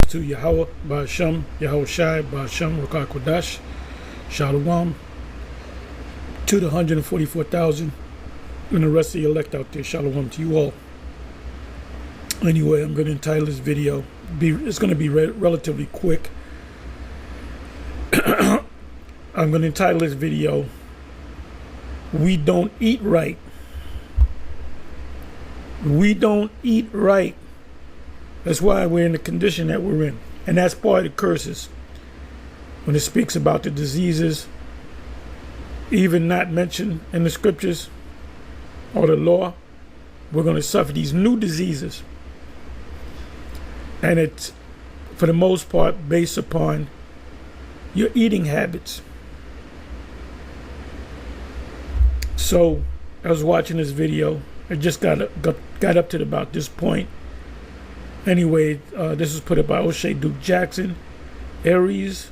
to Yahweh, Ba'ashem, Yahweh Shai, Ba'ashem, Rakah Kodash, Shalom, to the 144,000 and the rest of the elect out there. Shalom to you all. Anyway, I'm going to entitle this video, it's going to be relatively quick. I'm going to entitle this video, We Don't Eat Right. We don't eat right. That's why we're in the condition that we're in. And that's part of the curses. When it speaks about the diseases, even not mentioned in the scriptures or the law, we're going to suffer these new diseases. And it's, for the most part, based upon your eating habits. So, I was watching this video. I just got up to about this point. Anyway, this was put up by O'Shea Duke Jackson. Aries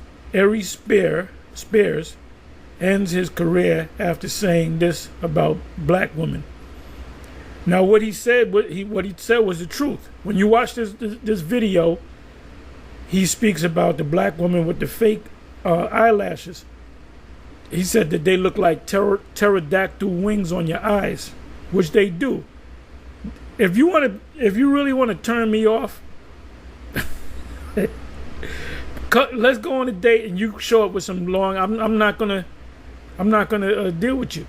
Spears ends his career after saying this about black women. Now, what he said was the truth. When you watch this video, he speaks about the black woman with the fake eyelashes. He said that they look like pterodactyl wings on your eyes, which they do. If you really want to turn me off, let's go on a date and you show up with some long. I'm not gonna deal with you,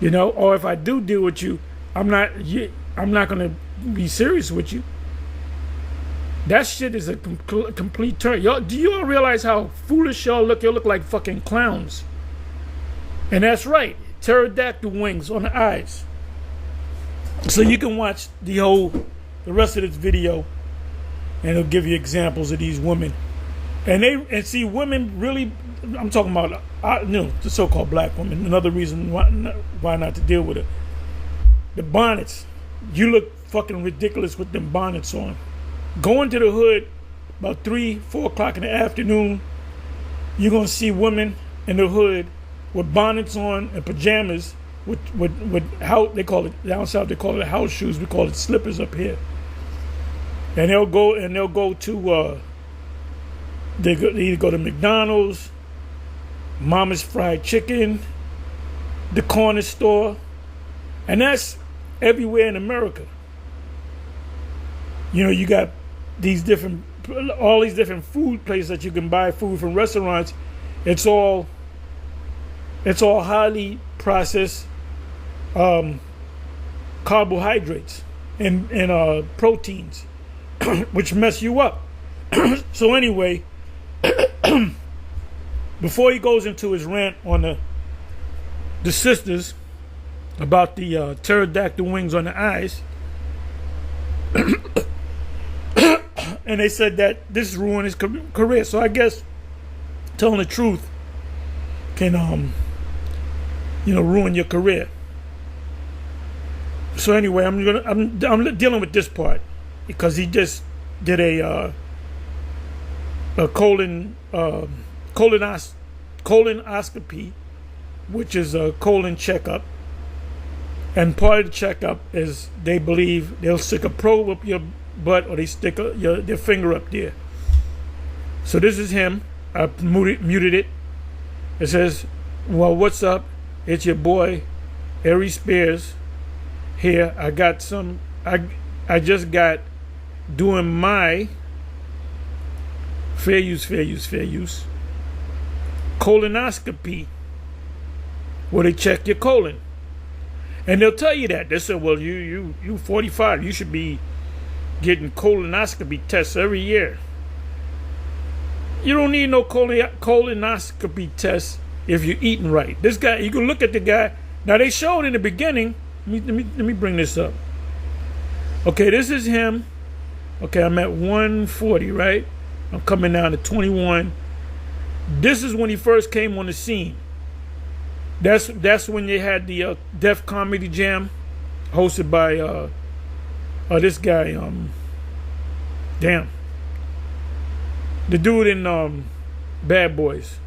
you know. Or if I do deal with you, I'm not gonna be serious with you. That shit is a complete turn. Y'all, do you all realize how foolish y'all look? You look like fucking clowns. And that's right, pterodactyl wings on the eyes. So you can watch the rest of this video, and it'll give you examples of these women. And see, women really, I'm talking about, the so-called black women. Another reason why not to deal with it. The bonnets. You look fucking ridiculous with them bonnets on. Going to the hood about 3-4 o'clock in the afternoon, you're gonna see women in the hood with bonnets on and pajamas. With how they call it down south, they call it house shoes. We call it slippers up here. And they'll go to they either go to McDonald's, Mama's Fried Chicken, the corner store, and that's everywhere in America. You know, you got all these different food places that you can buy food from, restaurants. It's all highly processed carbohydrates and proteins, which mess you up. So anyway, before he goes into his rant on the sisters about the pterodactyl wings on the eyes, and they said that this ruined his career. So I guess telling the truth can ruin your career. So anyway, I'm dealing with this part because he just did a colonoscopy, which is a colon checkup. And part of the checkup is they believe they'll stick a probe up your butt, or they stick their finger up there. So this is him. I muted it. It says, "Well, what's up? It's your boy, Aries Spears. Here, I just got doing my fair use colonoscopy, where they check your colon. And they'll tell you that. They say, well, you 45, you should be getting colonoscopy tests every year. You don't need no colonoscopy tests if you're eating right. This guy, you can look at the guy. Now, they showed in the beginning. Let me bring this up. Okay, this is him. Okay, I'm at 140, right? I'm coming down to 21. This is when he first came on the scene. That's when they had the Def Comedy Jam, hosted by this guy. The dude in Bad Boys.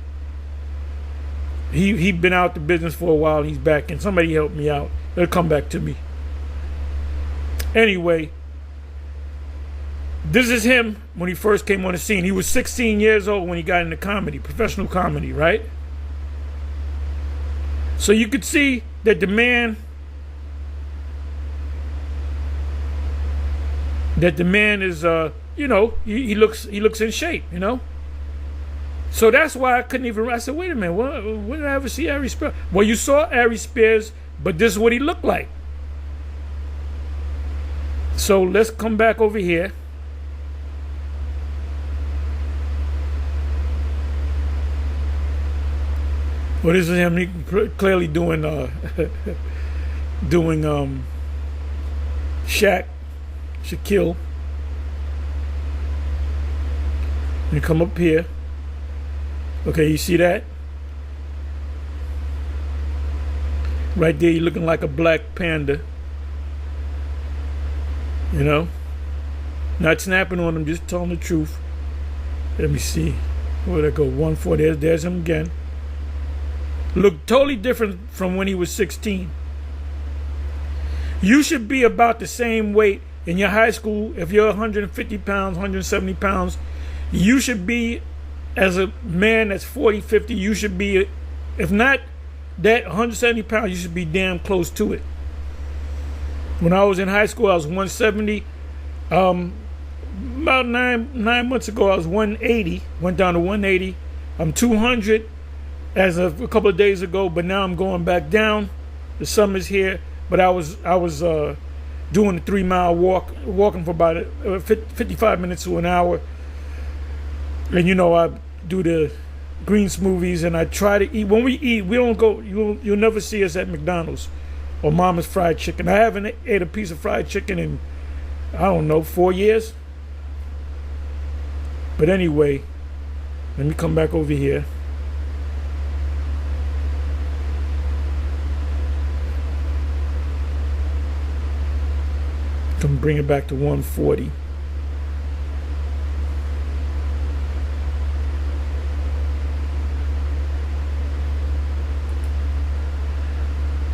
He'd been out the business for a while. He's back, and somebody help me out. It'll come back to me. Anyway, This is him when he first came on the scene. He was 16 years old when he got into comedy, professional comedy, right? So you could see that the man is he looks in shape, So that's why I couldn't even. I said, wait a minute, when did I ever see Ari Spears? Well, you saw Ari Spears, but this is what he looked like. So let's come back over here. Well, this is him. He clearly doing Shaquille. You come up here. Okay, you see that? Right there, you're looking like a black panda. Not snapping on him, just telling the truth. Let me see. Where'd I go? 140. There's him again. Look totally different from when he was 16. You should be about the same weight in your high school. If you're 150 pounds, 170 pounds, you should be, as a man that's 40, 50, you should be, if not that 170 pounds, you should be damn close to it. When I was in high school, I was 170. About nine months ago, I was 180. Went down to 180. I'm 200 as of a couple of days ago, but now I'm going back down. The summer's here, but I was doing a 3-mile walking for about 55 minutes to an hour. And I do the green smoothies, and I try to eat. When we eat, we don't go. You'll never see us at McDonald's or Mama's Fried Chicken. I haven't ate a piece of fried chicken in, I don't know, 4 years. But anyway, let me come back over here. Come bring it back to 140.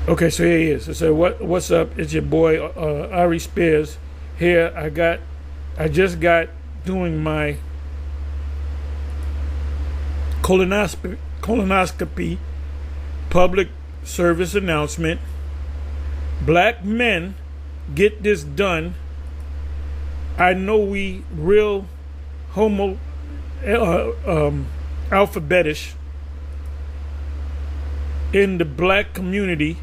Okay, so here he is. So what's up? It's your boy Ari Spears. Here I just got doing my colonoscopy public service announcement. Black men, get this done. I know we real alphabetish in the black community.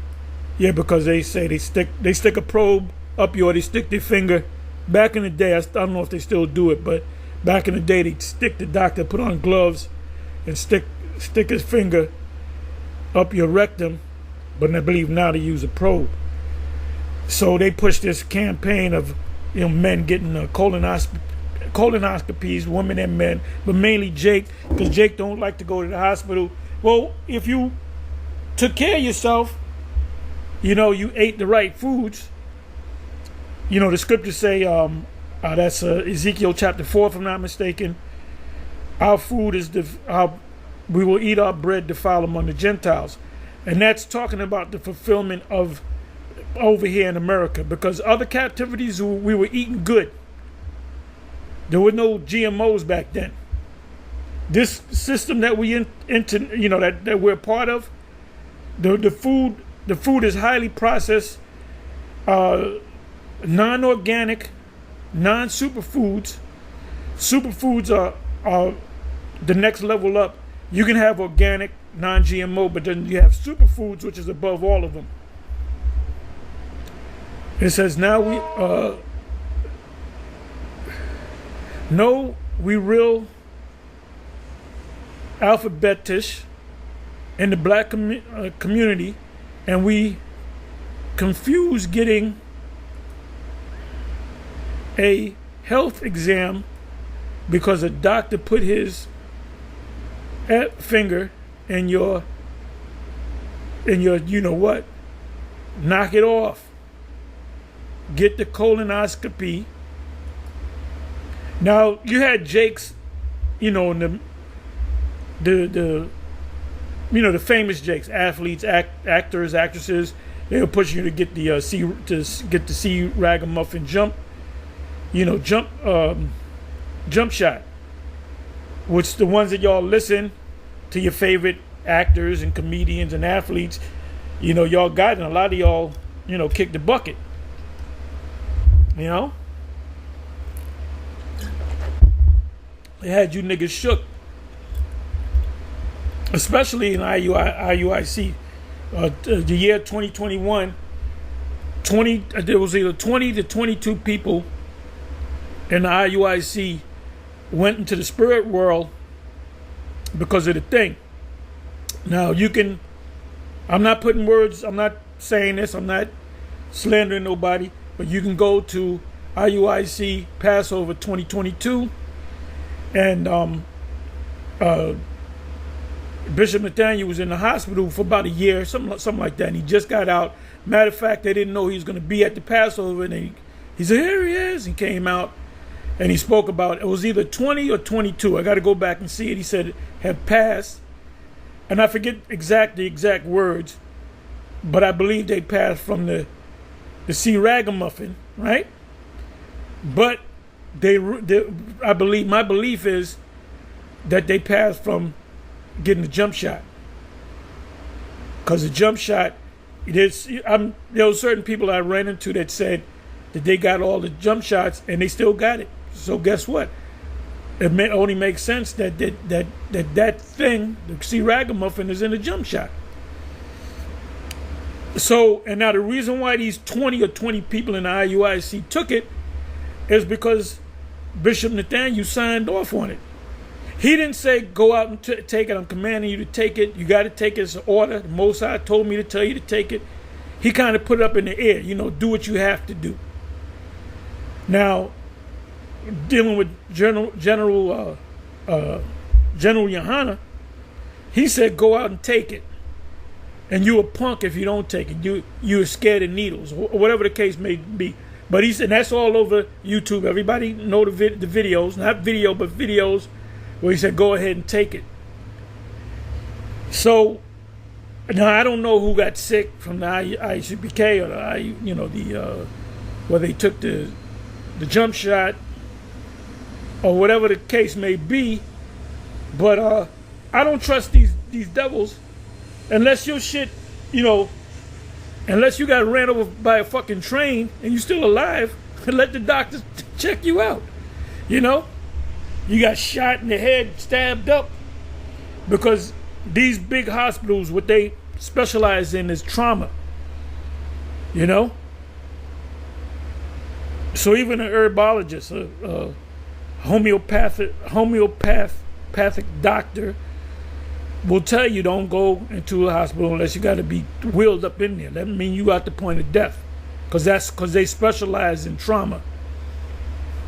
Yeah, because they say they stick a probe up you, or they stick their finger. Back in the day, I don't know if they still do it, but back in the day, they'd stick the doctor, put on gloves, and stick his finger up your rectum. But I believe now they use a probe. So they push this campaign of men getting colonoscopies, women and men, but mainly Jake, because Jake don't like to go to the hospital. Well, if you took care of yourself, you ate the right foods. The scriptures say, that's Ezekiel chapter 4, if I'm not mistaken. Our food is we will eat our bread defile among the Gentiles. And that's talking about the fulfillment of over here in America, because other captivities we were eating good. There were no GMOs back then. This system that we that we're part of, the food is highly processed, non-organic, non-superfoods. Superfoods are the next level up. You can have organic, non-GMO, but then you have superfoods, which is above all of them. It says now we real alphabetish in the black community, and we confuse getting a health exam because a doctor put his finger in your knock it off. Get the colonoscopy. Now you had Jake's, the famous Jakes, athletes, actors, actresses. They were pushing you to get the C ragamuffin jump. jump shot, which the ones that y'all listen to your favorite actors and comedians and athletes, y'all got it, and a lot of y'all, kick the bucket. It had you niggas shook, especially in IUIC. The year 2021, there was either 20 to 22 people in the IUIC went into the spirit world because of the thing. Now I'm not putting words, I'm not saying this, I'm not slandering nobody, but you can go to IUIC Passover 2022 and Bishop Nathaniel was in the hospital for about a year, something like that, and he just got out. Matter of fact, they didn't know he was going to be at the Passover, and he said, "Here he is." He came out, and he spoke about it was either 20 or 22. I got to go back and see it. He said it had passed, and I forget the exact words, but I believe they passed from the C ragamuffin, right? But my belief is that they passed from getting the jump shot, because the jump shot, there were certain people I ran into that said that they got all the jump shots and they still got it. So guess what? It only makes sense that thing, the C ragamuffin, is in the jump shot. So, and now the reason why these 20 or 20 people in the IUIC took it is because Bishop Nathaniel signed off on it. He didn't say, go out and take it. I'm commanding you to take it. You got to take it. It's an order. The Most High told me to tell you to take it. He kind of put it up in the air. Do what you have to do. Now, dealing with General Yohana, he said, go out and take it. And you a punk if you don't take it. You're scared of needles, or whatever the case may be. But he said, that's all over YouTube. Everybody know the videos. Not video, but videos. Where he said, go ahead and take it. So now I don't know who got sick from the ICPK or where they took the jump shot or whatever the case may be. But I don't trust these devils unless your shit, unless you got ran over by a fucking train and you still alive, and let the doctors check you out. You got shot in the head, stabbed up, because these big hospitals, what they specialize in is trauma. So even an herbologist, a homeopathic doctor will tell you don't go into a hospital unless you got to be wheeled up in there. That means you at the point of death, because they specialize in trauma.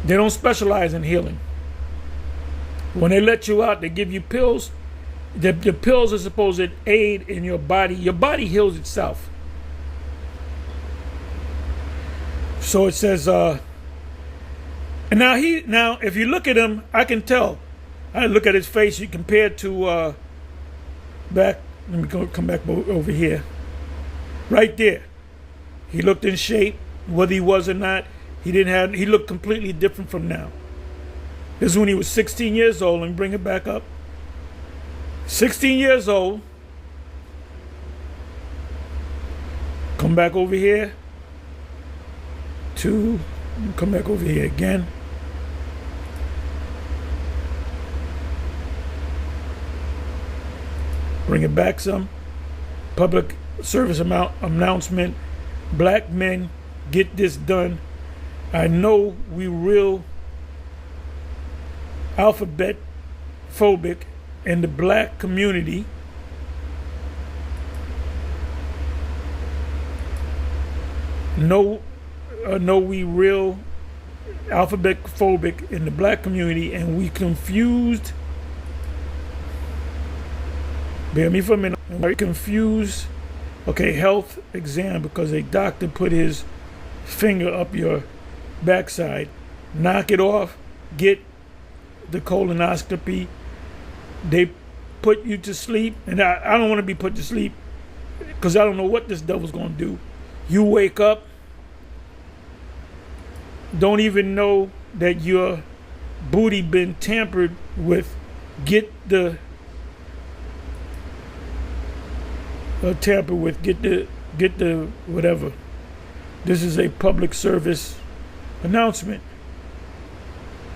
They don't specialize in healing. When they let you out, they give you pills. The pills are supposed to aid in your body. Your body heals itself. So it says, and now if you look at him, I can tell. I look at his face. You compare to back. Let me come back over here. Right there, he looked in shape. Whether he was or not, he looked completely different from now. This is when he was 16 years old. Let me bring it back up. 16 years old. Come back over here. Come back over here again. Bring it back some. Public service announcement. Black men, get this done. I know we real alphabet phobic in the black community. No, we real alphabet phobic in the black community, and we confused. Bear me for a minute. Very confused. Okay, health exam because a doctor put his finger up your backside. Knock it off. Get the colonoscopy. They put you to sleep, and I don't want to be put to sleep because I don't know what this devil's going to do. You wake up, don't even know that you're booty been tampered with, get the get the whatever. This is a public service announcement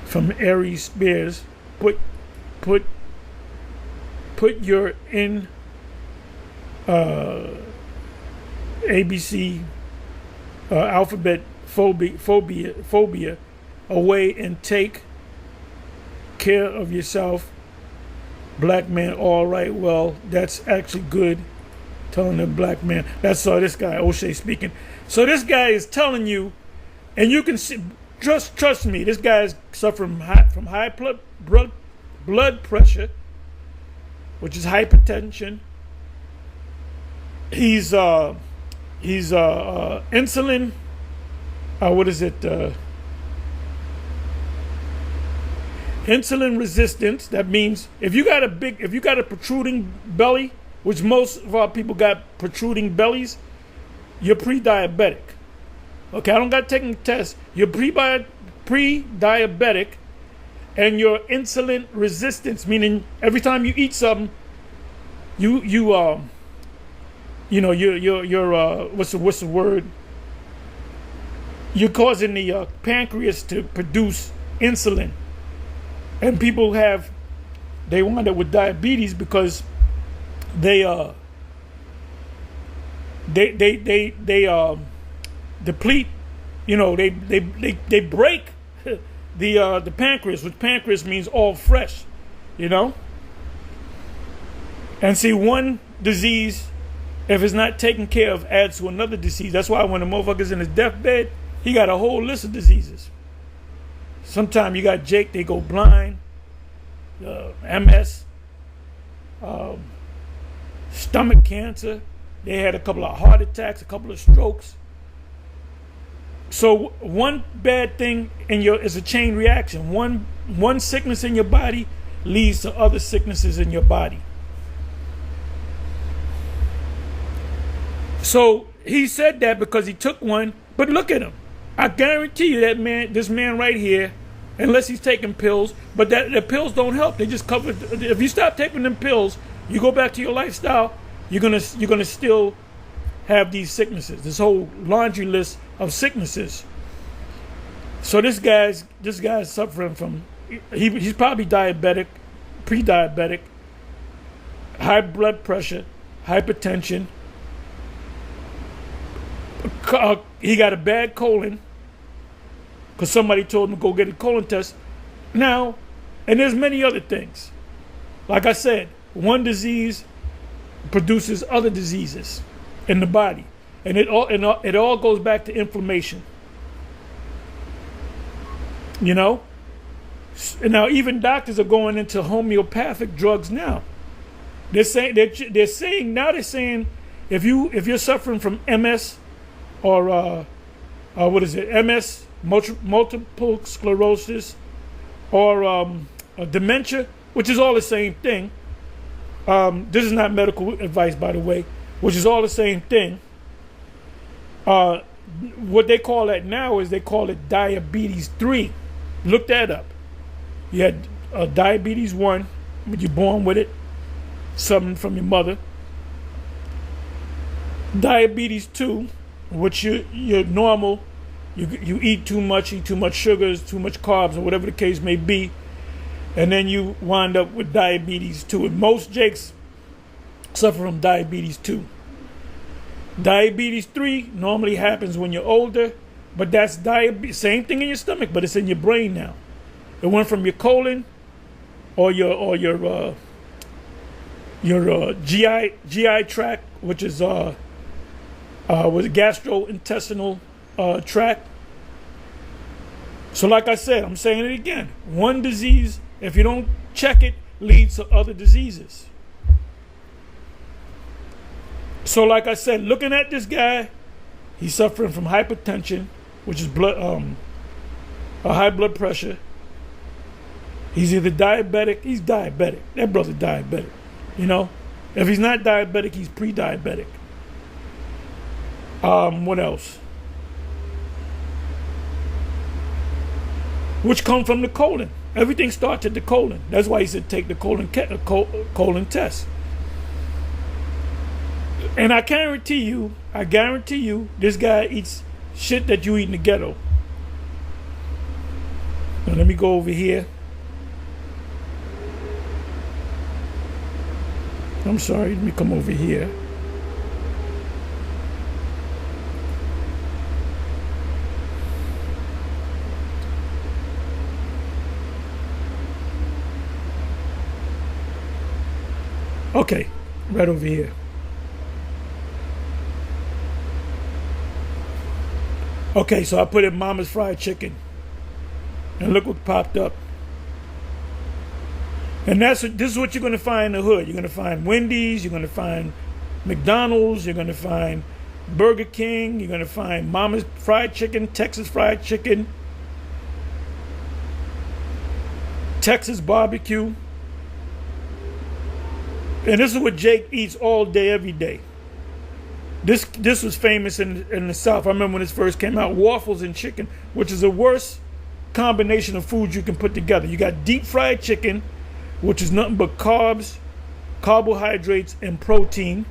from Aries Spears. Put your ABC alphabet phobia away and take care of yourself. Black man, all right. Well, that's actually good. Telling the black man. That's this guy O'Shea speaking. So this guy is telling you, and you can see. Trust me. This guy is suffering from high blood pressure, which is hypertension. He's insulin. What is it? Insulin resistance. That means if you got a protruding belly, which most of our people got protruding bellies, you're pre-diabetic. Okay, I don't got to take a test. You're pre-diabetic, and your insulin resistance, meaning every time you eat something, you're what's the word? You're causing the pancreas to produce insulin, and people they wind up with diabetes because they deplete, they break the pancreas, which pancreas means all fresh, and see, one disease, if it's not taken care of, adds to another disease. That's why when a motherfucker's in his deathbed, he got a whole list of diseases. Sometimes you got Jake, they go blind, MS, stomach cancer. They had a couple of heart attacks, a couple of strokes. So one bad thing is a chain reaction. One sickness in your body leads to other sicknesses in your body. So he said that because he took one, but look at him. I guarantee you this man right here, unless he's taking pills, but the pills don't help. They just cover. If you stop taking them pills, you go back to your lifestyle, you're gonna still have these sicknesses. This whole laundry list of sicknesses. So this guy's suffering from. He's probably diabetic, pre-diabetic, high blood pressure, hypertension. He got a bad colon because somebody told him to go get a colon test. Now, and there's many other things. Like I said, one disease produces other diseases in the body, and it all goes back to inflammation. And now even doctors are going into homeopathic drugs now. They're saying if you're suffering from MS or what is it? MS, multiple sclerosis, or dementia, which is all the same thing. This is not medical advice, by the way, which is all the same thing. What they call that now is they call it diabetes 3. Look that up. You had diabetes 1, when you're born with it, something from your mother. Diabetes 2, which you're normal, you eat too much sugars, too much carbs, or whatever the case may be, and then you wind up with diabetes 2. And most Jakes suffer from diabetes 2. Diabetes 3 normally happens when you're older, but that's diabetes, same thing in your stomach, but it's in your brain now. It went from your colon or your GI tract, which is with gastrointestinal tract. So like I said, I'm saying it again. One disease, if you don't check it, leads to other diseases. So like I said, looking at this guy, he's suffering from hypertension, which is high blood pressure. He's either diabetic. He's diabetic. That brother diabetic. If he's not diabetic, he's pre-diabetic. What else? which come from the colon. Everything starts at the colon. That's why he said take the colon test. And I guarantee you, this guy eats shit that you eat in the ghetto. Now let me go over here. I'm sorry, let me come over here. Okay, right over here. Okay, so I put in Mama's Fried Chicken. And look what popped up. And this is what you're going to find in the hood. You're going to find Wendy's, you're going to find McDonald's, you're going to find Burger King, you're going to find Mama's Fried Chicken, Texas Fried Chicken, Texas Barbecue. And this is what Jake eats all day, every day. This was famous in the South. I remember when this first came out. Waffles and chicken, which is the worst combination of foods you can put together. You got deep fried chicken, which is nothing but carbs, carbohydrates, and protein.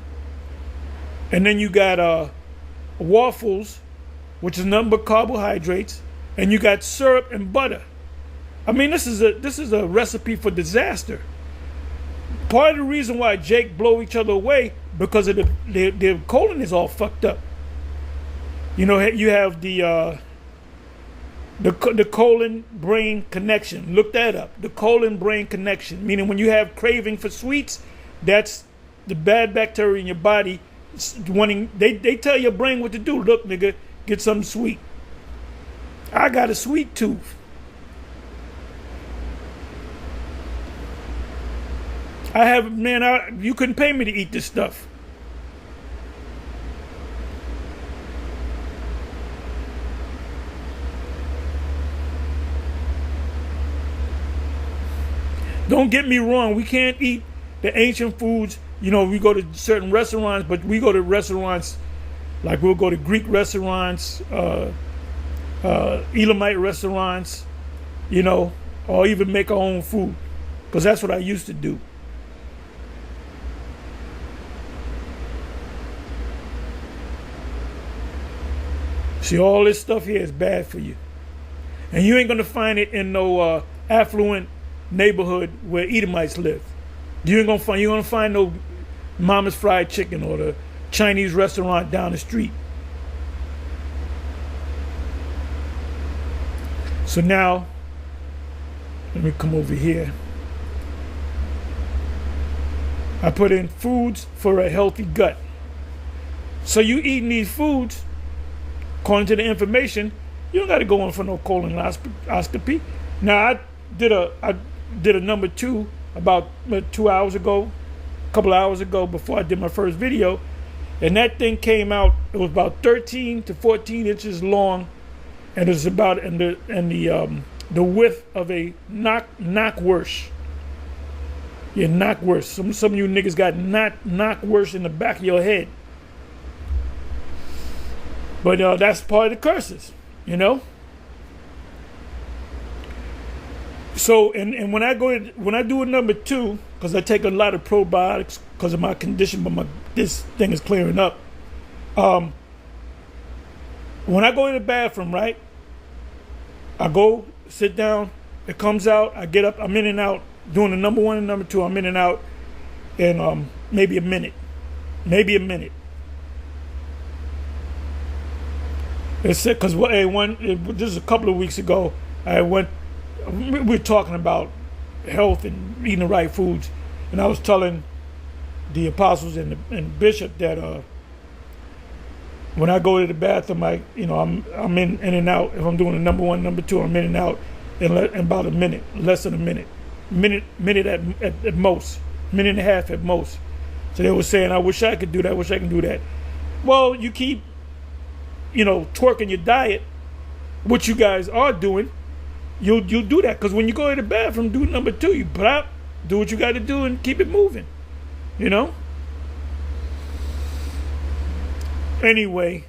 And then you got waffles, which is nothing but carbohydrates. And you got syrup and butter. I mean, this is a recipe for disaster. Part of the reason why Jake blow each other away because of their colon is all fucked up. You know, you have the colon brain connection. Look that up. The colon brain connection, meaning when you have craving for sweets, that's the bad bacteria in your body wanting. They tell your brain what to do. Look, nigga, get something sweet. I got a sweet tooth. I have, man, you couldn't pay me to eat this stuff. Don't get me wrong, we can't eat the ancient foods. You know, we go to certain restaurants, but we go to restaurants, like we'll go to Greek restaurants, Elamite restaurants, you know, or even make our own food, because that's what I used to do. See, all this stuff here is bad for you. And you ain't going to find it in no affluent neighborhood where Edomites live. You're going to find no Mama's Fried Chicken or the Chinese restaurant down the street. So now, let me come over here. I put in foods for a healthy gut. So you eating these foods, according to the information, you don't got to go in for no colonoscopy. Now, I did a number 2 about 2 hours ago, a couple hours ago before I did my first video, and that thing came out. It was about 13 to 14 inches long, and it was about in the width of a knockwurst. Yeah, knockwurst. Some of you niggas got knockwurst in the back of your head. But that's part of the curses, you know. So and when I do a number 2, because I take a lot of probiotics because of my condition, but this thing is clearing up. When I go in the bathroom, right, I go sit down, it comes out, I get up, I'm in and out, doing the number 1 and number 2, I'm in and out in maybe a minute. It's because this is a couple of weeks ago. We were talking about health and eating the right foods, and I was telling the apostles and bishop that when I go to the bathroom, I'm in and out. If I'm doing a number 1, number 2, I'm in and out in about a minute, less than a minute at most, minute and a half at most. So they were saying, I wish I could do that. Well, you keep, twerking your diet, which you guys are doing, you'll do that. Because when you go to the bathroom, do number 2, you plop, do what you got to do and keep it moving, Anyway,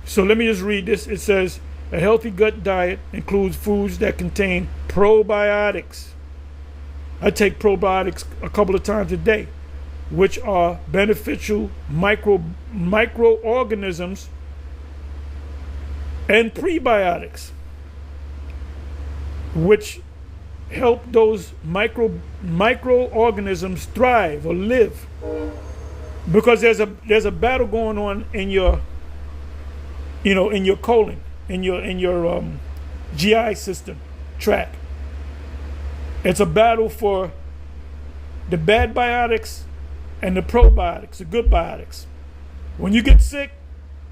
so let me just read this. It says, A healthy gut diet includes foods that contain probiotics. I take probiotics a couple of times a day, which are beneficial microorganisms, and prebiotics, which help those microorganisms thrive or live. Because there's a battle going on in your, in your colon, in your GI system tract. It's a battle for the bad biotics and the probiotics, the good biotics. When you get sick,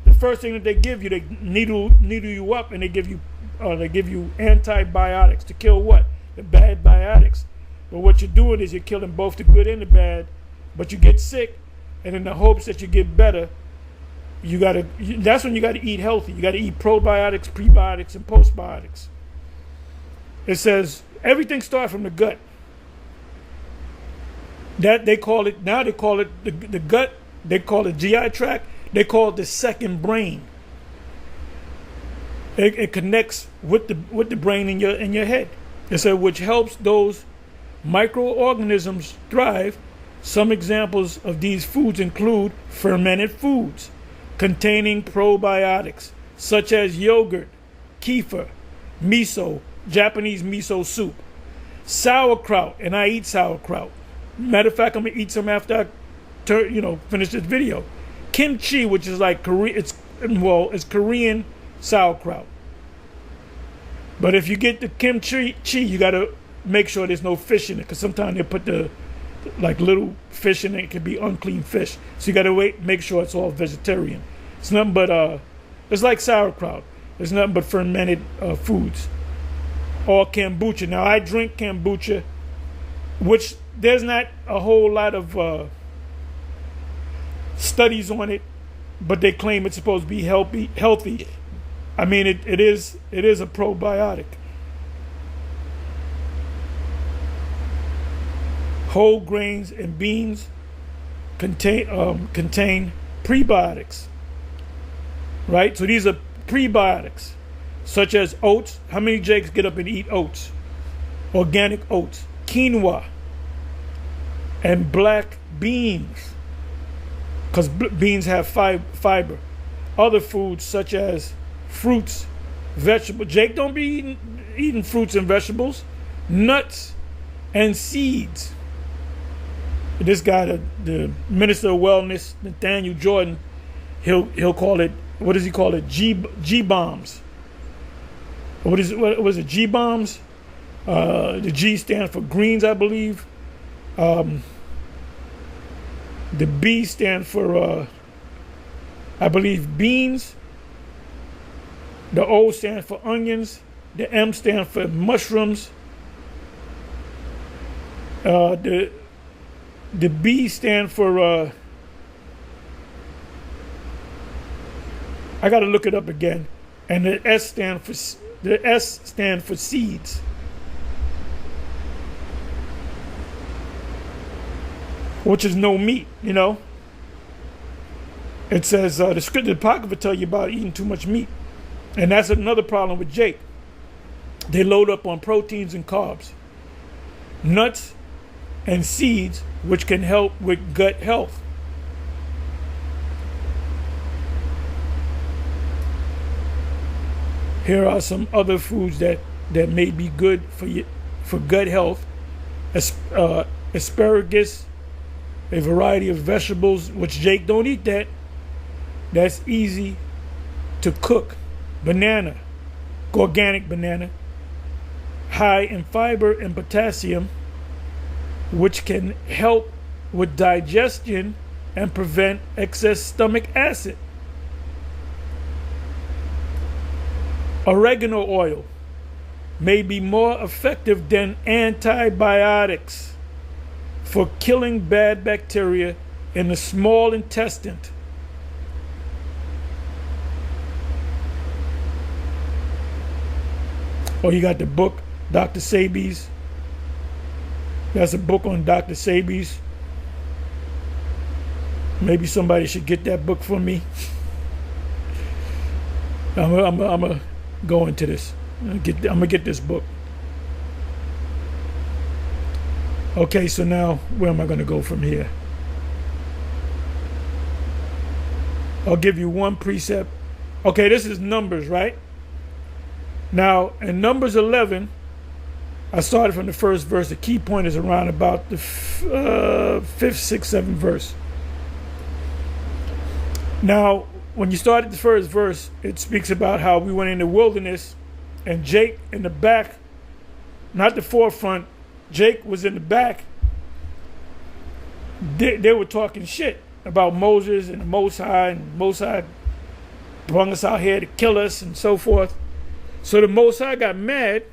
the first thing that they give you, they needle you up, and they give you antibiotics to kill what? The bad biotics. But what you're doing is you're killing both the good and the bad. But you get sick, and in the hopes that you get better, that's when you gotta eat healthy. You gotta eat probiotics, prebiotics, and postbiotics. It says everything starts from the gut. That they call it the gut. They call it GI tract. They call it the second brain. It connects with the brain in your head. It said which helps those microorganisms thrive. Some examples of these foods include fermented foods containing probiotics, such as yogurt, kefir, miso, Japanese miso soup, sauerkraut, and I eat sauerkraut. Matter of fact, I'm gonna eat some after I finish this video. Kimchi, which is like it's Korean sauerkraut. But if you get the kimchi, you gotta make sure there's no fish in it, because sometimes they put the little fish in it. It could be unclean fish, so you gotta make sure it's all vegetarian. It's nothing but it's like sauerkraut. It's nothing but fermented foods. Or kombucha. Now I drink kombucha, which there's not a whole lot of studies on it, but they claim it's supposed to be healthy. I mean, it is a probiotic. Whole grains and beans contain prebiotics, right? So these are prebiotics, such as oats. How many Jakes get up and eat oats? Organic oats, quinoa, and black beans, because beans have fiber. Other foods such as fruits, vegetables. Jake don't be eating fruits and vegetables, nuts, and seeds. This guy, the Minister of Wellness, Nathaniel Jordan, he'll call it, what does he call it? G bombs. What was it? G bombs. The G stands for greens, I believe. The B stands for, I believe, beans. The O stands for onions. The M stands for mushrooms. The B stands for, I got to look it up again. And the S stands for seeds. Which is no meat, It says the script, the Apocrypha tell you about eating too much meat. And that's another problem with Jake. They load up on proteins and carbs, nuts and seeds, which can help with gut health. Here are some other foods that may be good for gut health. Asparagus, a variety of vegetables, which Jake don't eat that. That's easy to cook. Banana, organic banana, high in fiber and potassium, which can help with digestion and prevent excess stomach acid. Oregano oil may be more effective than antibiotics for killing bad bacteria in the small intestine. Or you got the book, Dr. Sebi's. That's a book on Dr. Sebi's. Maybe somebody should get that book for me. I'm go into this. I'm gonna get this book. Okay, so now where am I gonna go from here? I'll give you one precept. Okay, this is Numbers, right? Now, in Numbers 11, I started from the first verse. The key point is around about the fifth, sixth, seventh verse. Now, when you start at the first verse, it speaks about how we went in the wilderness, and Jake in the back, not the forefront, Jake was in the back. They were talking shit about Moses and the Most High, and Most High brought us out here to kill us and so forth. So the Most High got mad,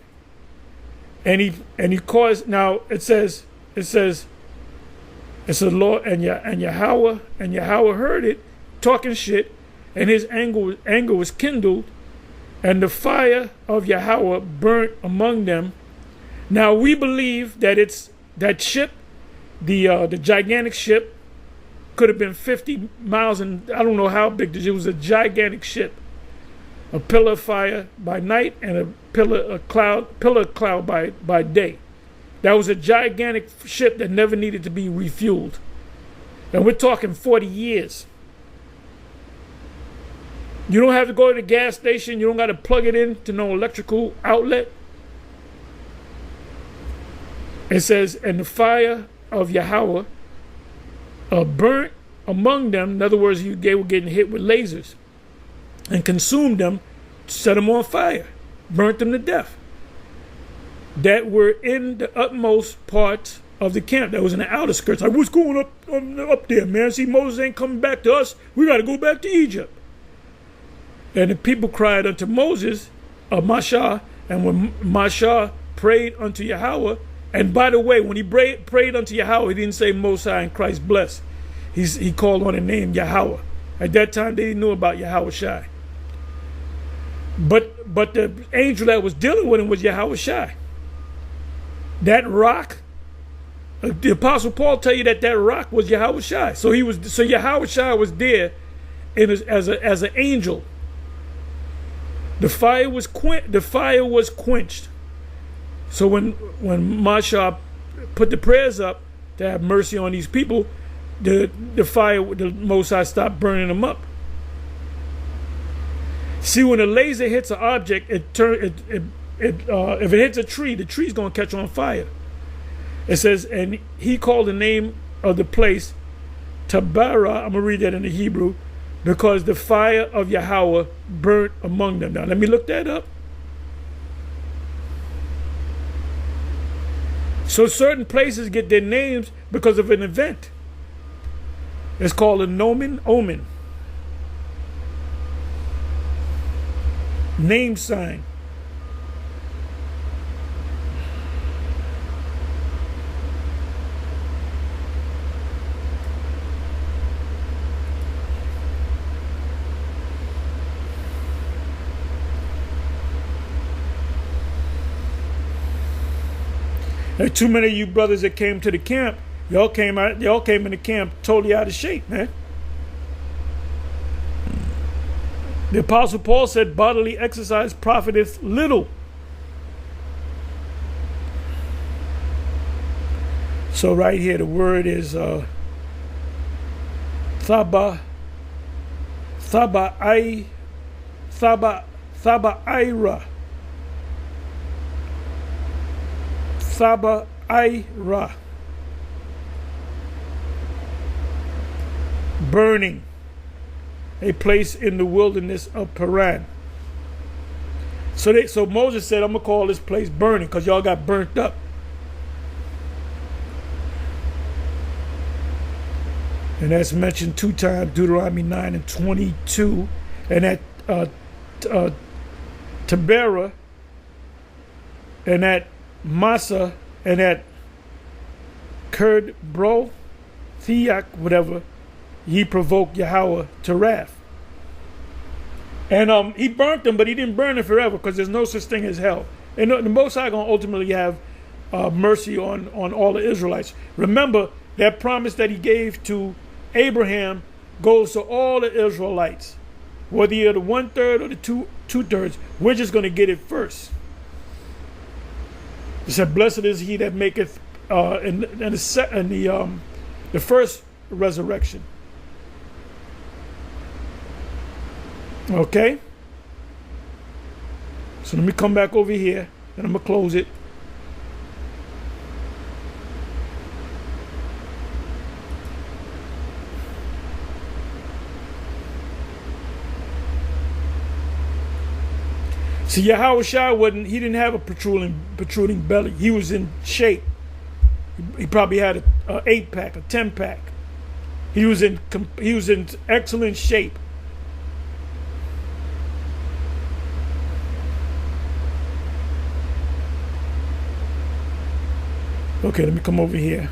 and he caused. Now it says Lord and Yahweh heard it, talking shit, and his anger was kindled, and the fire of Yahweh burnt among them. Now we believe that it's that ship, the gigantic ship, could have been 50 miles, and I don't know how big. It was a gigantic ship, a pillar of fire by night and a pillar of cloud by day. That was a gigantic ship that never needed to be refueled, and we're talking 40 years. You don't have to go to the gas station. You don't got to plug it in to no electrical outlet. It says, and the fire of Yahweh burnt among them. In other words, they were getting hit with lasers and consumed them, set them on fire, burnt them to death. That were in the utmost parts of the camp. That was in the outer skirts. Like, what's going up there, man? See, Moses ain't coming back to us. We got to go back to Egypt. And the people cried unto Moses, Mashah, and when Mashah prayed unto Yahweh, and by the way, when he prayed unto Yahweh, he didn't say Most High and Christ bless. He called on the name Yahweh. At that time, they didn't know about Yahweh Shai. But the angel that was dealing with him was Yahweh Shai. That rock, the Apostle Paul tell you that rock was Yahweh Shai. So Yahweh Shai was there as an angel. The fire was quenched. So when Mashah put the prayers up to have mercy on these people, the fire, the Most High stopped burning them up. See, when a laser hits an object, if it hits a tree, the tree's gonna catch on fire. It says, and he called the name of the place Taberah. I'm gonna read that in the Hebrew, because the fire of Yahweh burnt among them. Now let me look that up. So certain places get their names because of an event. It's called a nomen omen. Name sign. There's too many of you brothers that came to the camp. Y'all came in the camp totally out of shape, man. The Apostle Paul said, bodily exercise profiteth little. So right here, the word is thabaira. Thabaira. Burning. A place in the wilderness of Paran. So Moses said, I'm going to call this place burning because y'all got burnt up. And that's mentioned 2 times, Deuteronomy 9 and 22. And at Taberah, and at Massa, and at Kurd Bro, Theak, whatever, he provoked Yahweh to wrath. And he burnt them, but he didn't burn them forever because there's no such thing as hell. And the Most High going to ultimately have mercy on all the Israelites. Remember, that promise that he gave to Abraham goes to all the Israelites. whether you're the 1/3 or the two-thirds, we're just going to get it first. He said, "Blessed is he that maketh in the first resurrection." Okay. So let me come back over here, and I'm gonna close it. See, Yahushua he didn't have a protruding belly. He was in shape. He probably had a 8-pack, a 10-pack. He was in excellent shape. Okay, let me come over here.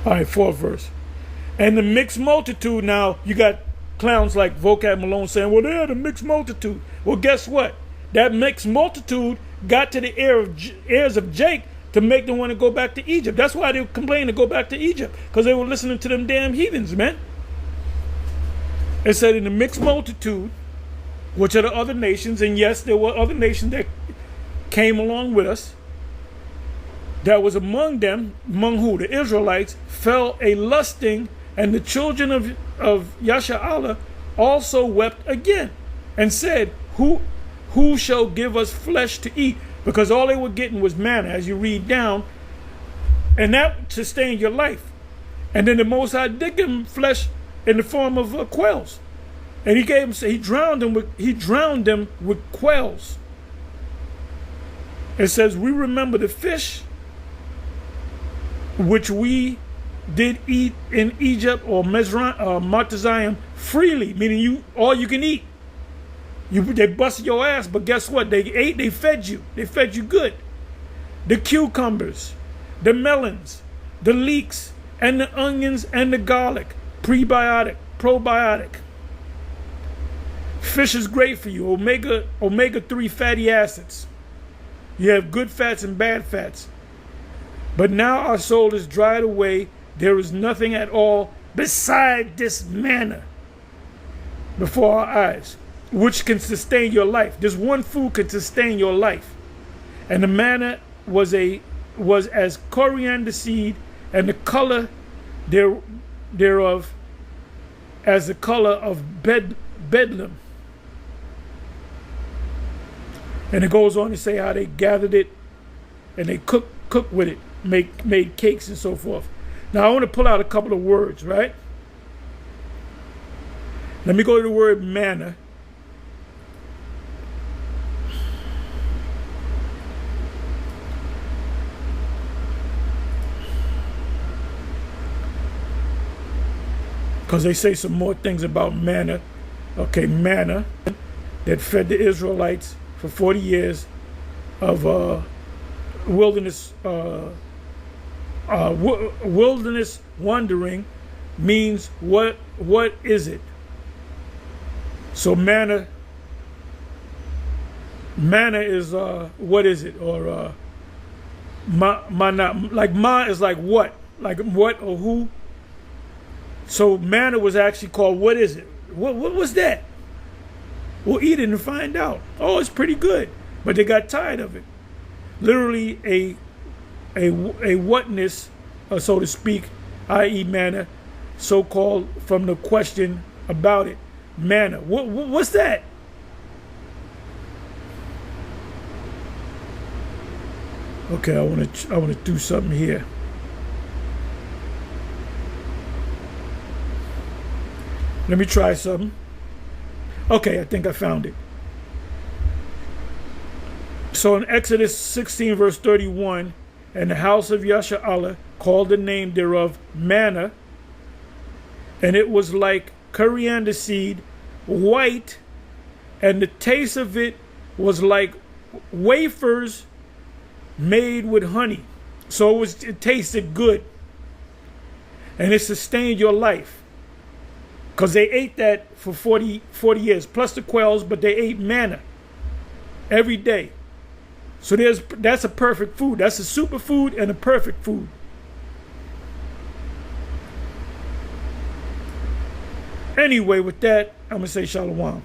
All right, 4th verse. And the mixed multitude, now you got clowns like Vocab Malone saying, well, they're the mixed multitude. Well, guess what? That mixed multitude got to the ears of Jake to make them want to go back to Egypt. That's why they complained to go back to Egypt, because they were listening to them damn heathens, man. It said in the mixed multitude, which are the other nations, and yes, there were other nations that came along with us, that was among them, among who? The Israelites, fell a lusting, and the children of Yasha'Allah also wept again, and said, Who shall give us flesh to eat? Because all they were getting was manna, as you read down, and that sustained your life. And then the Most High did give them flesh in the form of quails, and he drowned them with quails. It says, we remember the fish which we did eat in Egypt or Matazayim freely, meaning all you can eat. They busted your ass, but guess what? They fed you. They fed you good. The cucumbers, the melons, the leeks, and the onions and the garlic. Prebiotic, probiotic. Fish is great for you. Omega-3 fatty acids. You have good fats and bad fats. But now our soul is dried away. There is nothing at all beside this manna before our eyes, which can sustain your life. This one food can sustain your life. And the manna was as coriander seed, and the color thereof as the color of bedlam. And it goes on to say how they gathered it and they cooked with it, made cakes and so forth. Now I want to pull out a couple of words, right? Let me go to the word manna. Because they say some more things about manna. Okay, manna that fed the Israelites for 40 years of wilderness wandering means what is it? So manna is what is it? Or like ma is like what? Like what or who? So manna was actually called what is it? What was that? We'll eat it and find out. Oh, it's pretty good. But they got tired of it. Literally a whatness, so to speak, i.e. manna, so-called from the question about it. Manna. What's that? Okay, I want to do something here. Let me try something. Okay, I think I found it. So in Exodus 16, verse 31, and the house of Yasha'Allah called the name thereof manna, and it was like coriander seed, white, and the taste of it was like wafers made with honey. So it tasted good, and it sustained your life. Because they ate that for 40 years, plus the quails, but they ate manna every day. So that's a perfect food. That's a superfood and a perfect food. Anyway, with that, I'm gonna say shalom.